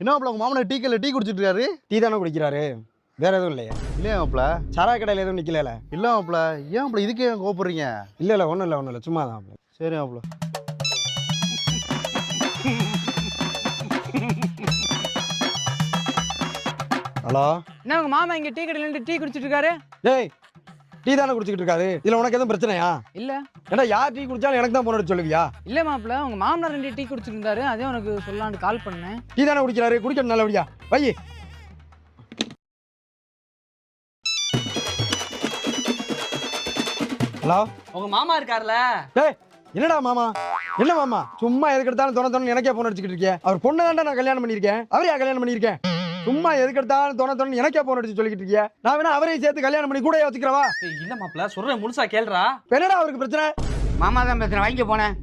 என்ன மாப்பிள உங்க மாமனார் டீ குடிச்சிட்டு இருக்காரு? டீ தானே குடிக்கிறாரு, வேற எதுவும் இல்லையா? இல்லையா மாப்பிள? சாரா கடையில் எதுவும் நிக்கல? இல்ல மாப்பிள. ஏன் மாப்பிள இதுக்கே கோபப்படுறீங்க? இல்ல ஒன்றும் இல்லை சும்மா தான். சரி மாப்பிள. ஹலோ, என்ன உங்க மாமா இங்க டீ கடையில நின்று டீ குடிச்சிட்டு இருக்காரு? டேய் டீ தானே குடிச்சிட்டு இருக்காரு, இதுல உனக்கு எதுவும் பிரச்சனையா? இல்ல ஏன்னா யார் டீ குடிச்சாலும் எனக்கு தான் போன அடிச்சு சொல்லுவியா? இல்ல மாப்பிள்ள, உங்க மாமனார் ரெண்டு டீ குடிச்சிட்டு இருந்தாரு, அதே உனக்கு சொல்லலான்னு கால் பண்ணேன். டீ தானே குடிக்கிறாரு, குடிக்கணும் நல்லபடியா வை. ஹலோ, உங்க மாமா இருக்கார்ல? டேய் என்னடா மாமா, என்ன மாமா சும்மா எதுக்கு எடுத்தாலும் தொண எனக்கே போன் அடிச்சுக்கிட்டு இருக்கேன். அவர் பொண்ணு தான்டா நான் கல்யாணம் பண்ணியிருக்கேன், அவரையா கல்யாணம் பண்ணியிருக்கேன். சும்மா எதுக்கு எடுத்தாலும் தொண எனக்கே போன் அடிச்சு சொல்லிக்கிட்டு இருக்கியா? நான் வேணா அவரையும் சேர்த்து கல்யாணம் பண்ணி கூட வச்சுக்கிறவா? இல்ல மாப்பிள்ள, சொல்றேன் முழுசா கேளுடா. என்னடா அவருக்கு பிரச்சனை? மாமா தான் பிரச்சனை, வாங்கி போனேன்.